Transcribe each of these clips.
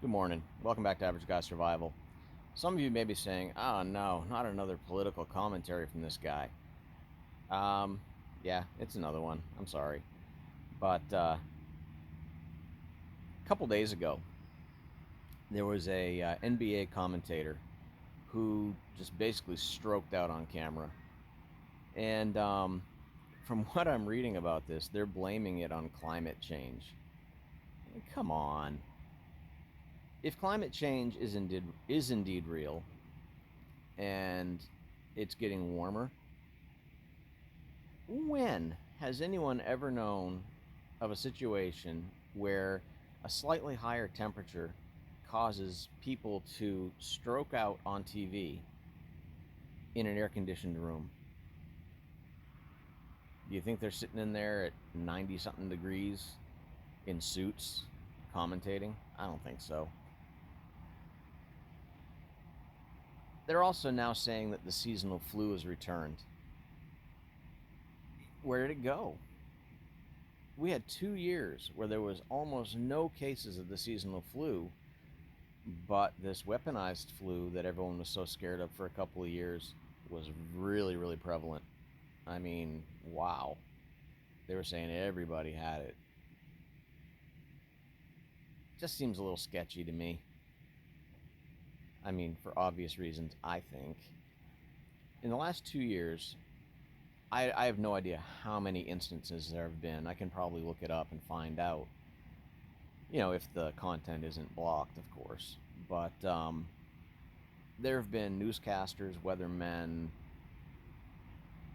Good morning. Welcome back to Average Guy Survival. Some of you may be saying, oh no, not another political commentary from this guy. Um, yeah, it's another one. I'm sorry. But a couple days ago, there was a NBA commentator who just basically stroked out on camera. And from what I'm reading about this, they're blaming it on climate change. Come on. If climate change is indeed real and it's getting warmer, when has anyone ever known of a situation where a slightly higher temperature causes people to stroke out on TV in an air conditioned room? Do you think they're sitting in there at 90 something degrees in suits commentating? I don't think so. They're also now saying that the seasonal flu has returned. Where did it go? We had 2 years where there was almost no cases of the seasonal flu, but this weaponized flu that everyone was so scared of for a couple of years was really, really prevalent. I mean, wow. They were saying everybody had it. Just seems a little sketchy to me. I mean, for obvious reasons, I think. In the last 2 years, I have no idea how many instances there have been. I can probably look it up and find out. If the content isn't blocked, of course. But there have been newscasters, weathermen,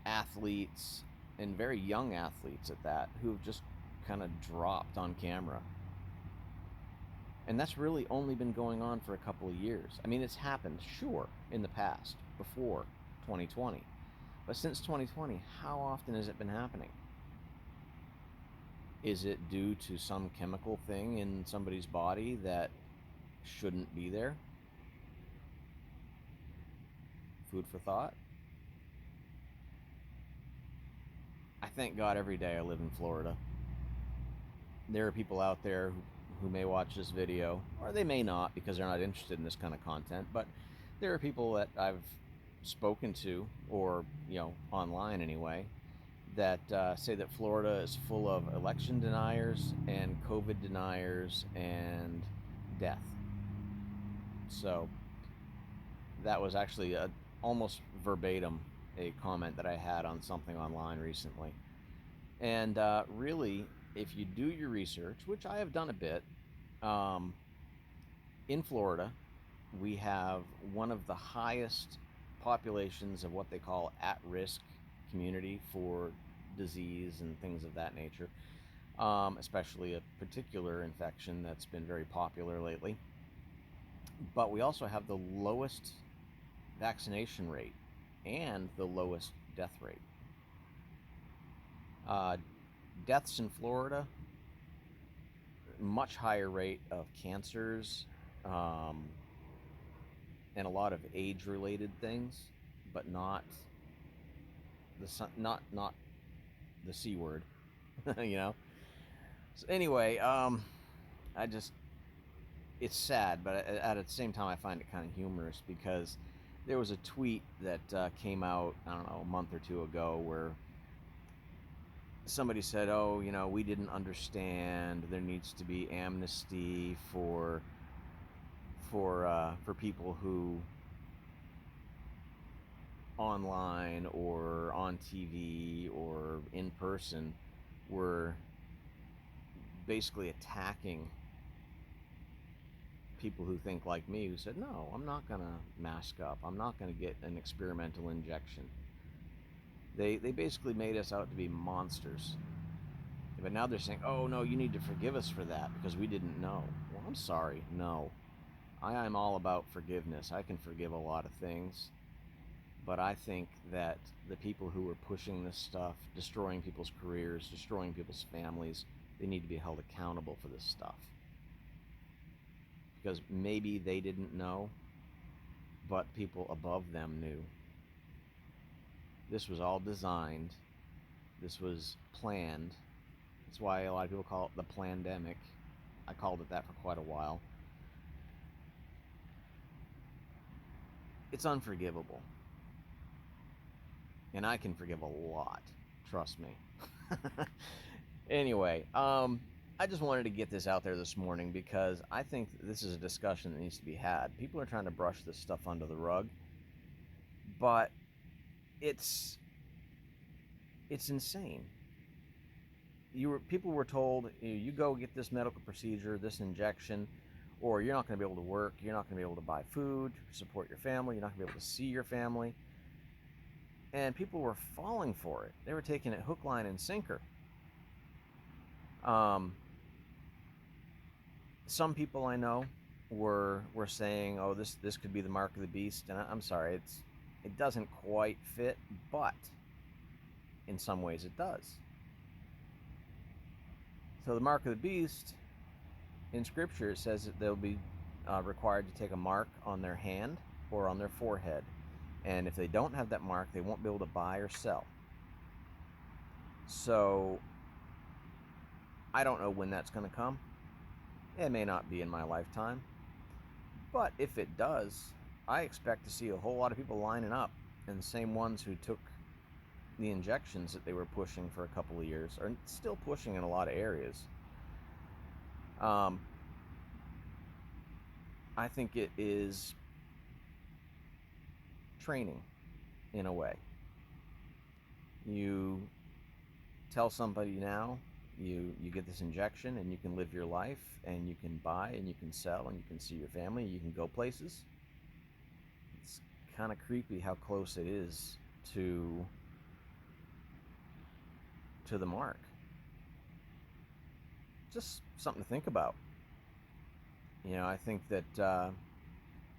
athletes, and very young athletes at that, who've just kind of dropped on camera. And that's really only been going on for a couple of years. I mean, it's happened, sure, in the past, before 2020. But since 2020, how often has it been happening? Is it due to some chemical thing in somebody's body that shouldn't be there? Food for thought. I thank God every day I live in Florida. There are people out there who may watch this video, or they may not because they're not interested in this kind of content, but there are people that I've spoken to, or, online anyway, that say that Florida is full of election deniers and COVID deniers and death. So that was actually almost verbatim a comment that I had on something online recently. And really, if you do your research, which I have done a bit, in Florida, we have one of the highest populations of what they call at-risk community for disease and things of that nature, especially a particular infection that's been very popular lately. But we also have the lowest vaccination rate and the lowest death rate. Deaths in Florida, much higher rate of cancers, and a lot of age-related things, but not not the C word, you know. So anyway, I just it's sad, but at the same time, I find it kind of humorous because there was a tweet that came out, I don't know, a month or two ago, where somebody said, "Oh, we didn't understand. There needs to be amnesty for people who online or on TV or in person were basically attacking people who think like me, who said, no, I'm not going to mask up. I'm not going to get an experimental injection." They basically made us out to be monsters. But now they're saying, oh, no, you need to forgive us for that because we didn't know. Well, I'm sorry. No. I am all about forgiveness. I can forgive a lot of things. But I think that the people who are pushing this stuff, destroying people's careers, destroying people's families, they need to be held accountable for this stuff. Because maybe they didn't know, but people above them knew. This was all designed. This was planned. That's why a lot of people call it the plandemic. I called it that for quite a while. it's unforgivable. And I can forgive a lot, trust me. Anyway, I just wanted to get this out there this morning because I think this is a discussion that needs to be had. People are trying to brush this stuff under the rug, but it's it's insane. People were told, you go get this medical procedure, this injection, or you're not going to be able to work, you're not going to be able to buy food, support your family, you're not going to be able to see your family. And people were falling for it. They were taking it hook, line, and sinker. Um, some people I know were saying, "Oh, this could be the mark of the beast," and I'm sorry, it doesn't quite fit, but in some ways it does. So the mark of the beast in Scripture, it says that they'll be required to take a mark on their hand or on their forehead, and if they don't have that mark, they won't be able to buy or sell. So I don't know when that's going to come. It may not be in my lifetime, but if it does, I expect to see a whole lot of people lining up, and the same ones who took the injections that they were pushing for a couple of years are still pushing in a lot of areas. I think it is training in a way. You tell somebody now, you get this injection and you can live your life and you can buy and you can sell and you can see your family, you can go places. It's kind of creepy how close it is to the mark. Just something to think about. I think that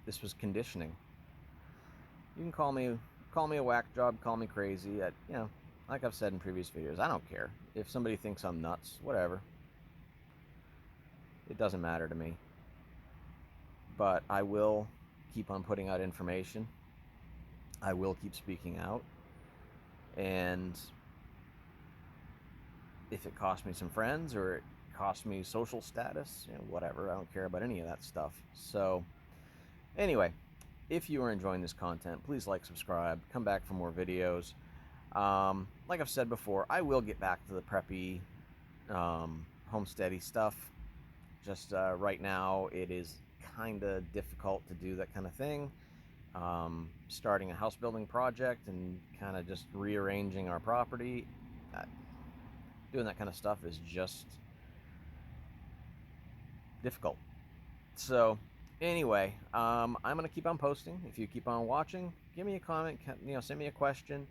this was conditioning. You can call me a whack job, call me crazy. Like I've said in previous videos, I don't care if somebody thinks I'm nuts. Whatever. It doesn't matter to me. But I will keep on putting out information. I will keep speaking out. And if it costs me some friends or it costs me social status, whatever, I don't care about any of that stuff. So anyway, if you are enjoying this content, please like, subscribe, come back for more videos. Like I've said before, I will get back to the preppy, homesteady stuff. Just right now, it is kind of difficult to do that kind of thing. Starting a house building project and kind of just rearranging our property. Doing that kind of stuff is just difficult. So anyway, I'm going to keep on posting. If you keep on watching, give me a comment, send me a question.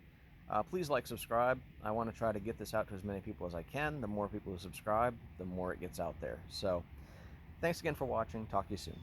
Please like, subscribe. I want to try to get this out to as many people as I can. The more people who subscribe, the more it gets out there. So thanks again for watching. Talk to you soon.